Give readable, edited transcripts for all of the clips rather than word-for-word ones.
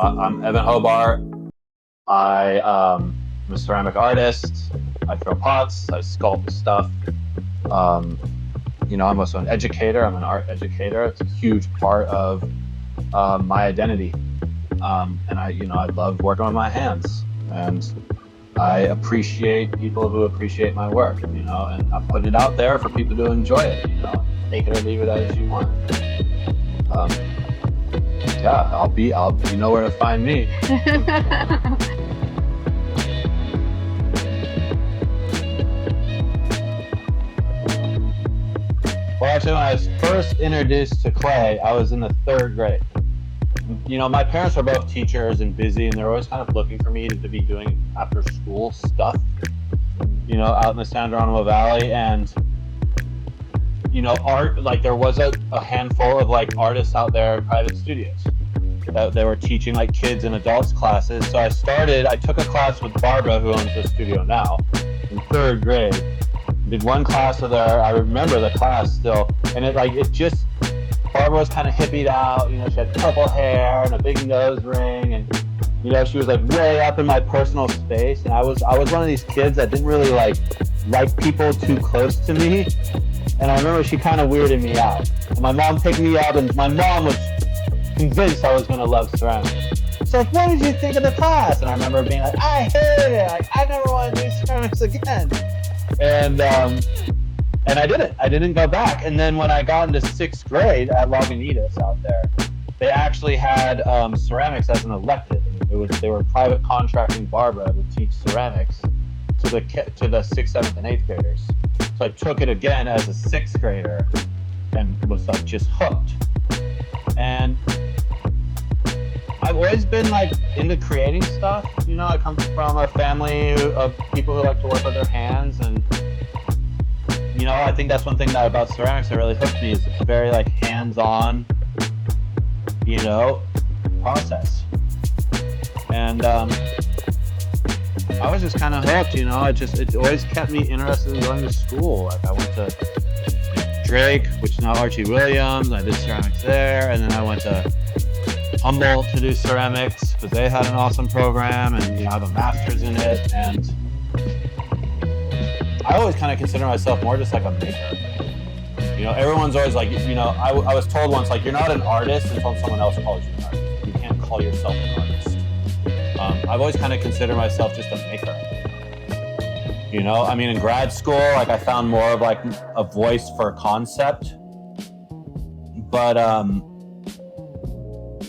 I'm Evan Hobart. I'm a ceramic artist. I throw pots. I sculpt stuff. I'm also an educator. I'm an art educator. It's a huge part of my identity. I love working with my hands, and I appreciate people who appreciate my work. And I put it out there for people to enjoy it. Take it or leave it as you want. You know where to find me. Well, actually, when I was first introduced to clay, I was in the 3rd grade. My parents were both teachers and busy, and they're always kind of looking for me to be doing after school stuff, out in the San Rafael Valley. And, art, like there was a handful of like artists out there in private studios that they were teaching like kids and adults classes. So I took a class with Barbara, who owns the studio now, in 3rd grade. Did one class with her. I remember the class still, and Barbara was kind of hippied out. She had purple hair and a big nose ring, and she was like way up in my personal space. And I was one of these kids that didn't really like people too close to me. And I remember she kind of weirded me out. And my mom picked me up, and my mom was convinced I was going to love ceramics. She's like, "What did you think of the class?" And I remember being like, "I hated it. Like, I never want to do ceramics again." And I didn't. I didn't go back. And then when I got into 6th grade at Lagunitas out there, they actually had ceramics as an elective. They were private contracting Barbara to teach ceramics to the 6th, 7th, and 8th graders. So I took it again as a 6th grader and was like just hooked. And I've always been like into creating stuff. I come from a family of people who like to work with their hands, and I think that's one thing about ceramics that really hooked me is it's very like hands-on, process. And I was just kind of hooked. It always kept me interested in going to school. Like I went to Drake, which is now Archie Williams. I did ceramics there, and then I went to Humboldt to do ceramics because they had an awesome program, and I have a master's in it. And I always kind of consider myself more just like a maker. Everyone's always like, I was told once, like, you're not an artist until someone else calls you an artist. You can't call yourself an artist. I've always kind of considered myself just a maker. In grad school, like I found more of like a voice for concept. But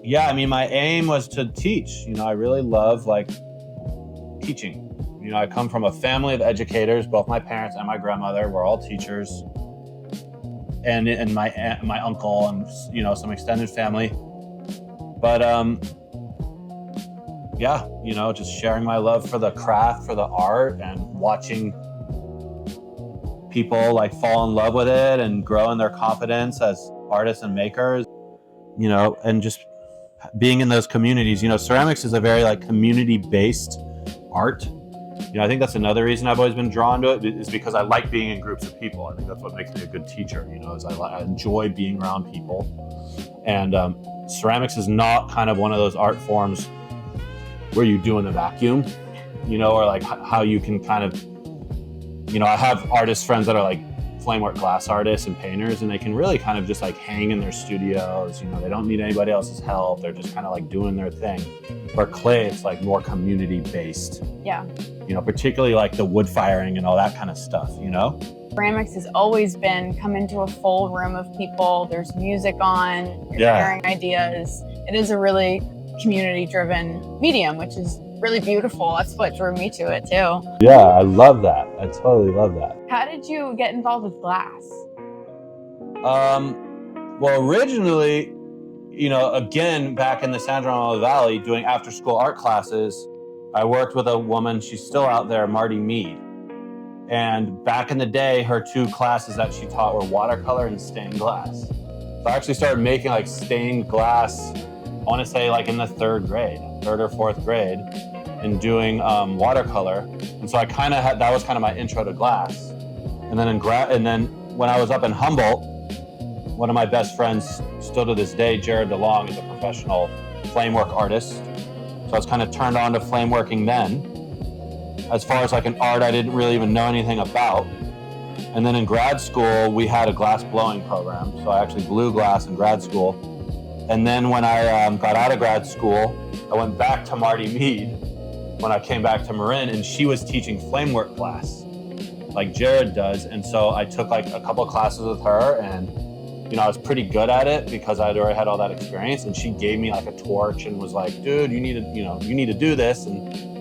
my aim was to teach. I really love like teaching. I come from a family of educators. Both my parents and my grandmother were all teachers, and my uncle and some extended family. But just sharing my love for the craft, for the art, and watching people like fall in love with it and grow in their confidence as artists and makers. And just being in those communities. Ceramics is a very like community-based art. I think that's another reason I've always been drawn to it, is because I like being in groups of people. I think that's what makes me a good teacher, is I enjoy being around people. And ceramics is not kind of one of those art forms where you do in the vacuum, or like how you can kind of, I have artist friends that are like flamework glass artists and painters, and they can really kind of just like hang in their studios. They don't need anybody else's help. They're just kind of like doing their thing. For clay, it's like more community based. Yeah. Particularly like the wood firing and all that kind of stuff, Ceramics has always been come into a full room of people. There's music on, you're sharing ideas. It is a really community-driven medium, which is really beautiful. That's what drew me to it too. Yeah, I love that. I totally love that. How did you get involved with glass? Well, originally, again, back in the San Rafael Valley doing after-school art classes, I worked with a woman, she's still out there, Marty Mead. And back in the day, her 2 classes that she taught were watercolor and stained glass. So I actually started making like stained glass, I want to say like in the 3rd or 4th grade, and doing watercolor. And so I kind of had, that was kind of my intro to glass. And then when I was up in Humboldt, one of my best friends, still to this day, Jared DeLong, is a professional flamework artist. So I was kind of turned on to flame working then. As far as like an art, I didn't really even know anything about. And then in grad school, we had a glass blowing program. So I actually blew glass in grad school. And then when I got out of grad school, I went back to Marty Mead when I came back to Marin, and she was teaching flame work class like Jared does. And so I took like a couple of classes with her, and you know, I was pretty good at it because I'd already had all that experience. And she gave me like a torch and was like, dude, you need to do this. And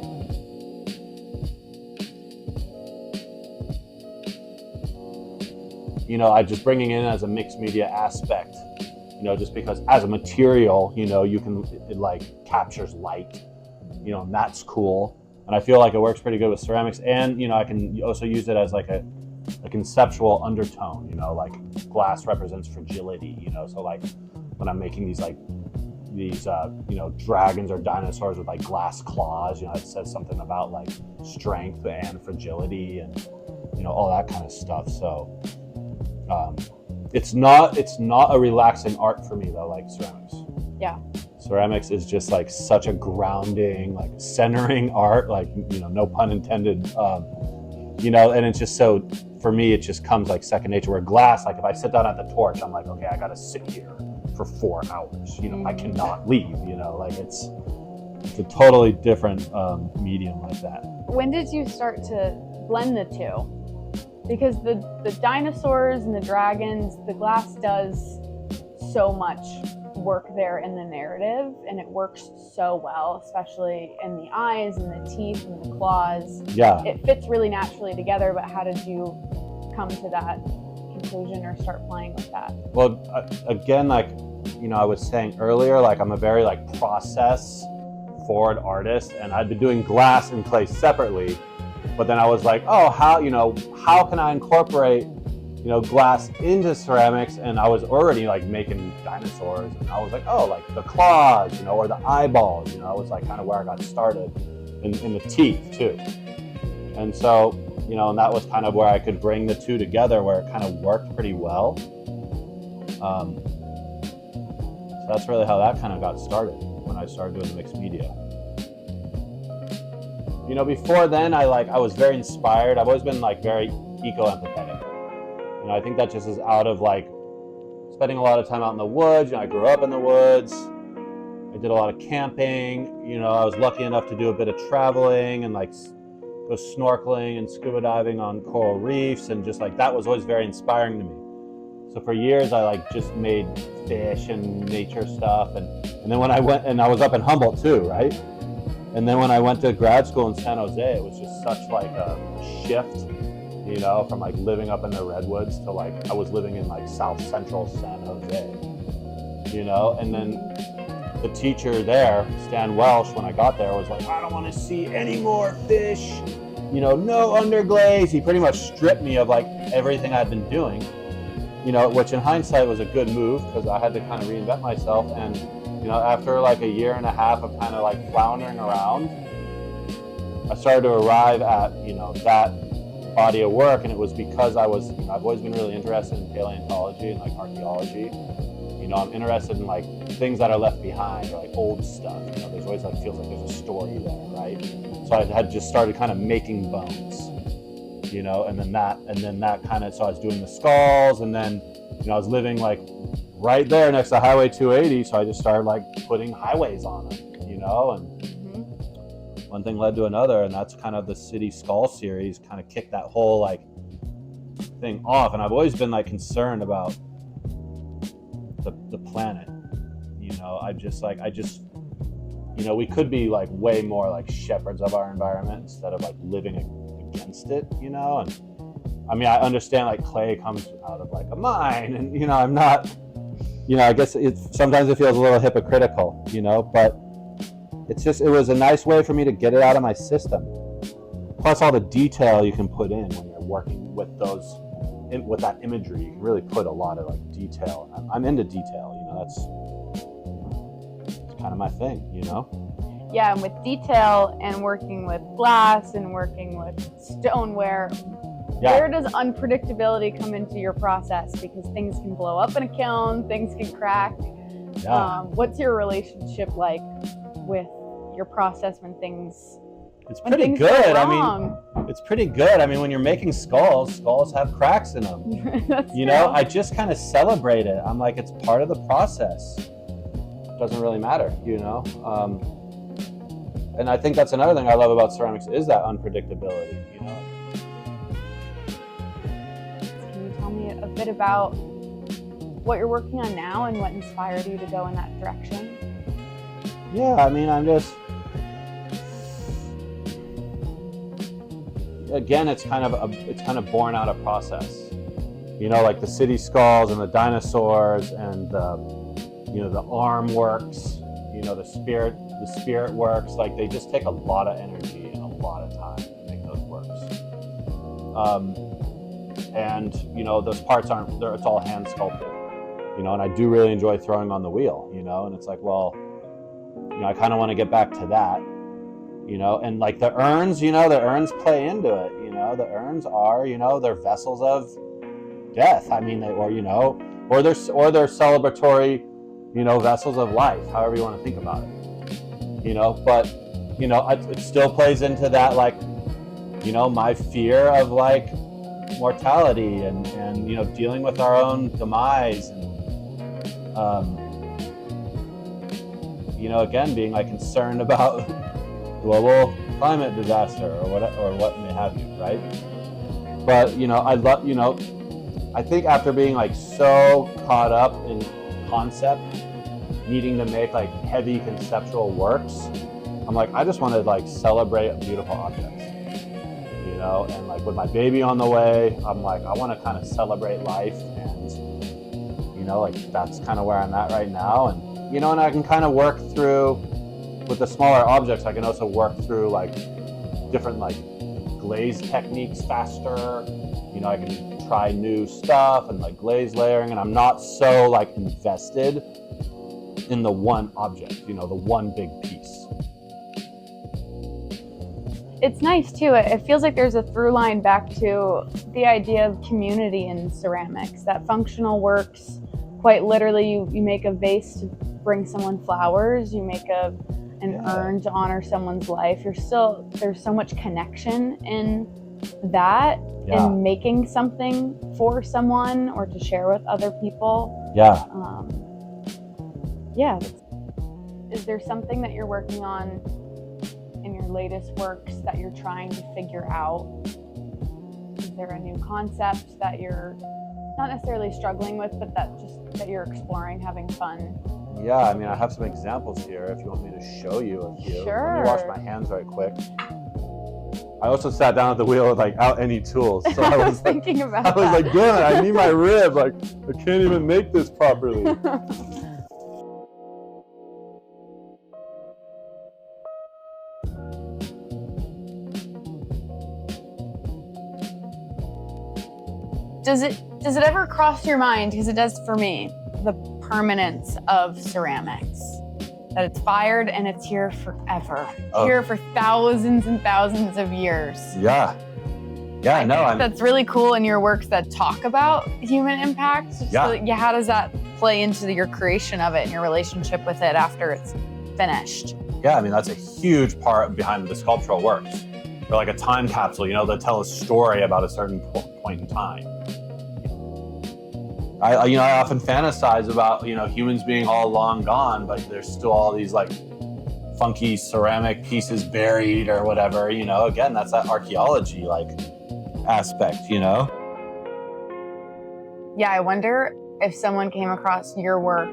you know, I just bringing it in as a mixed media aspect, you know, just because as a material, you know, it like captures light, you know, and that's cool. And I feel like it works pretty good with ceramics. And, you know, I can also use it as like a conceptual undertone, you know, like glass represents fragility, you know, so like when I'm making these you know, dragons or dinosaurs with like glass claws, you know, it says something about like strength and fragility and, you know, all that kind of stuff. So it's not a relaxing art for me though, like ceramics. Yeah. Ceramics is just like such a grounding, like centering art, like, you know, no pun intended, you know, and it's just so, for me, it just comes like second nature. Where glass, like if I sit down at the torch, I'm like, okay, I gotta sit here for 4 hours, you know, I cannot leave, you know, like it's a totally different medium like that. When did you start to blend the two? Because the dinosaurs and the dragons, the glass does so much work there in the narrative, and it works so well, especially in the eyes and the teeth and the claws. Yeah. It fits really naturally together, but how did you come to that conclusion or start playing with that? Well, again, like, you know, I was saying earlier, like I'm a very like process forward artist, and I'd been doing glass and clay separately. But then I was like, oh, how can I incorporate, you know, glass into ceramics? And I was already like making dinosaurs, and I was like, oh, like the claws, you know, or the eyeballs, you know, it was like kind of where I got started in the teeth too. And so, you know, and that was kind of where I could bring the two together, where it kind of worked pretty well. So that's really how that kind of got started when I started doing mixed media. You know, before then, I was very inspired. I've always been like very eco-empathetic. You know, I think that just is out of like spending a lot of time out in the woods. You know, I grew up in the woods. I did a lot of camping. You know, I was lucky enough to do a bit of traveling and like go snorkeling and scuba diving on coral reefs, and just like that was always very inspiring to me. So for years, I like just made fish and nature stuff, and then when I went, and I was up in Humboldt too, right? And then when I went to grad school in San Jose, it was just such like a shift, you know, from like living up in the redwoods to like I was living in like South Central San Jose, you know. And then the teacher there, Stan Welsh, when I got there, was like, I don't want to see any more fish, you know, no underglaze. He pretty much stripped me of like everything I'd been doing, you know, which in hindsight was a good move because I had to kind of reinvent myself. And you know, after like a year and a half of kind of like floundering around, I started to arrive at, you know, that body of work. And it was because I was, you know, I've always been really interested in paleontology and like archaeology. You know, I'm interested in like things that are left behind or like old stuff. You know, there's always like feels like there's a story there, right? So I had just started kind of making bones, you know, and then that kind of, so I was doing the skulls, and then, you know, I was living like right there next to Highway 280, so I just started like putting highways on them, you know, and one thing led to another, and that's kind of the City Skull series kind of kicked that whole like thing off. And I've always been like concerned about the planet, you know. I just, you know, we could be like way more like shepherds of our environment instead of like living against it, you know. And I mean, I understand like clay comes out of like a mine, and you know, I'm not, you know, I guess sometimes it feels a little hypocritical, you know, but it was a nice way for me to get it out of my system. Plus all the detail you can put in when you're working with with that imagery, you can really put a lot of like detail. I'm into detail, you know, that's kind of my thing, you know? Yeah, and with detail and working with glass and working with stoneware, where does unpredictability come into your process? Because things can blow up in a kiln, things can crack. What's your relationship like with your process when things It's pretty good. I mean, it's pretty good. I mean, when you're making skulls have cracks in them. You know, I just kind of celebrate it. I'm like, it's part of the process. It doesn't really matter, you know? And I think that's another thing I love about ceramics is that unpredictability, you know? Can you tell me a bit about what you're working on now and what inspired you to go in that direction? Yeah, I mean, again, it's kind of born out of process. You know, like the city skulls and the dinosaurs and the arm works, you know, the spirit works. Like they just take a lot of energy and a lot of time to make those works. And you know, those parts it's all hand sculpted. You know, and I do really enjoy throwing on the wheel. You know, and it's like, well, you know, I kind of want to get back to that. You know, and like the urns, you know, the urns play into it. You know, the urns are, you know, they're vessels of death. I mean, or they're celebratory, you know, vessels of life. However you want to think about it. You know, but you know, it still plays into that, like, you know, my fear of like mortality and you know, dealing with our own demise and you know, again, being like concerned about global climate disaster or what may have you, right? But you know, I think after being like so caught up in concept, needing to make like heavy conceptual works, I'm like, I just want to like celebrate beautiful objects, you know. And like with my baby on the way, I'm like, I want to kind of celebrate life, and you know, like that's kind of where I'm at right now. And you know, and I can kind of work through with the smaller objects. I can also work through like different like glaze techniques faster. You know, I can try new stuff and like glaze layering, and I'm not so like invested in the one object, you know, the one big piece. It's nice too. It feels like there's a through line back to the idea of community in ceramics, that functional works. Quite literally, you make a vase to bring someone flowers, you make an urn to honor someone's life. There's so much connection in that, in making something for someone or to share with other people. Is there something that you're working on in your latest works that you're trying to figure out? Is there a new concept that you're not necessarily struggling with, but that you're exploring, having fun? Yeah, I mean, I have some examples here if you want me to show you a few. Sure. Let me wash my hands right quick. I also sat down at the wheel without any tools. So I was thinking about that. I was like, damn it, I need my rib. Like, I can't even make this properly. Does it ever cross your mind, because it does for me, the permanence of ceramics? That it's fired and it's here forever. Here for thousands and thousands of years. Yeah. Yeah, I know. That's really cool in your works that talk about human impact. Yeah. So, how does that play into your creation of it and your relationship with it after it's finished? Yeah, I mean, that's a huge part behind the sculptural works. They're like a time capsule, you know, that tell a story about a certain point in time. I often fantasize about, you know, humans being all long gone, but there's still all these like funky ceramic pieces buried or whatever, you know. Again, that's that archaeology like aspect, you know. Yeah, I wonder if someone came across your work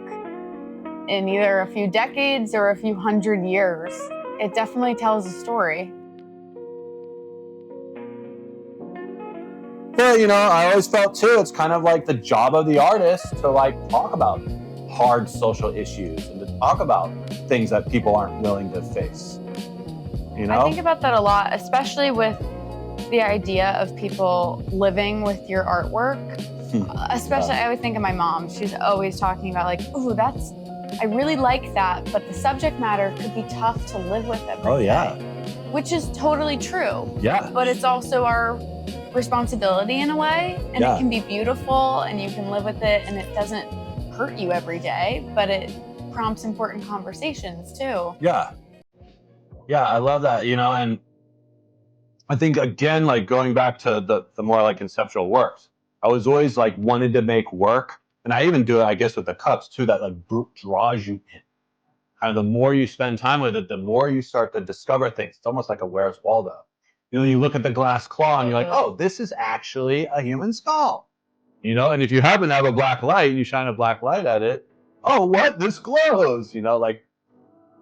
in either a few decades or a few hundred years. It definitely tells a story. Well, you know, I always felt too, it's kind of like the job of the artist to like talk about hard social issues and to talk about things that people aren't willing to face. You know? I think about that a lot, especially with the idea of people living with your artwork. Especially, I always think of my mom. She's always talking about like, "Ooh, I really like that, but the subject matter could be tough to live with every day." Which is totally true. Yeah. But it's also our responsibility in a way, and it can be beautiful and you can live with it and it doesn't hurt you every day, but it prompts important conversations too. Yeah. Yeah, I love that, you know, and I think again, like going back to the more like conceptual works, I was always like wanted to make work, and I even do it, I guess, with the cups too, that like draws you in. And the more you spend time with it, the more you start to discover things. It's almost like a Where's Waldo. You know, you look at the glass claw and you're like, oh, this is actually a human skull. You know, and if you happen to have a black light and you shine a black light at it, oh, what? This glows. You know, like,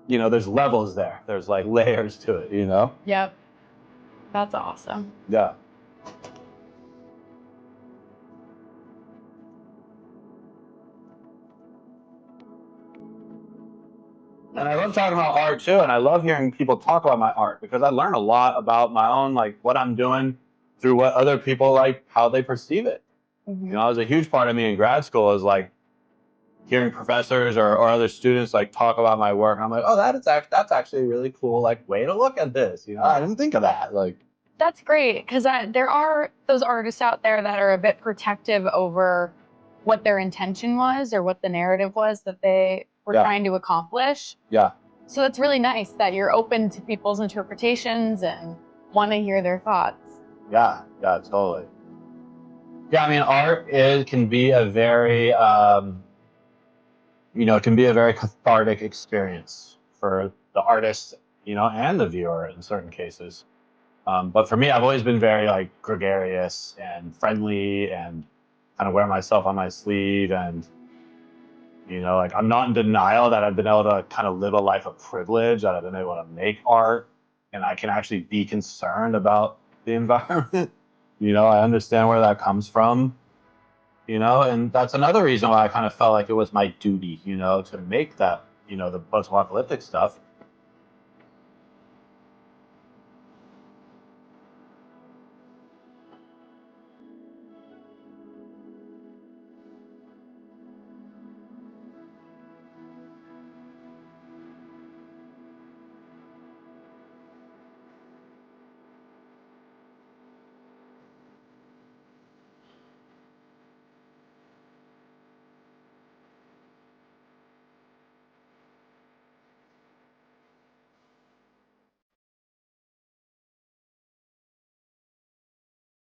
you know, there's levels there. There's like layers to it, you know? Yep. That's awesome. Yeah. And I love talking about art too, and I love hearing people talk about my art because I learn a lot about my own, like what I'm doing through what other people like, how they perceive it. Mm-hmm. You know, it was a huge part of me in grad school is like hearing professors or other students like talk about my work. And I'm like, oh, that's actually a really cool like way to look at this. You know, I didn't think of that. Like, that's great, because there are those artists out there that are a bit protective over what their intention was or what the narrative was that they were trying to accomplish. Yeah. So it's really nice that you're open to people's interpretations and want to hear their thoughts. Yeah, totally. Yeah, I mean, can be a very, you know, it can be a very cathartic experience for the artist, you know, and the viewer in certain cases. But for me, I've always been very like gregarious and friendly and kind of wear myself on my sleeve. And, you know, like I'm not in denial that I've been able to kind of live a life of privilege, that I've been able to make art and I can actually be concerned about the environment. You know, I understand where that comes from, you know, and that's another reason why I kind of felt like it was my duty, you know, to make that, you know, the post-apocalyptic stuff,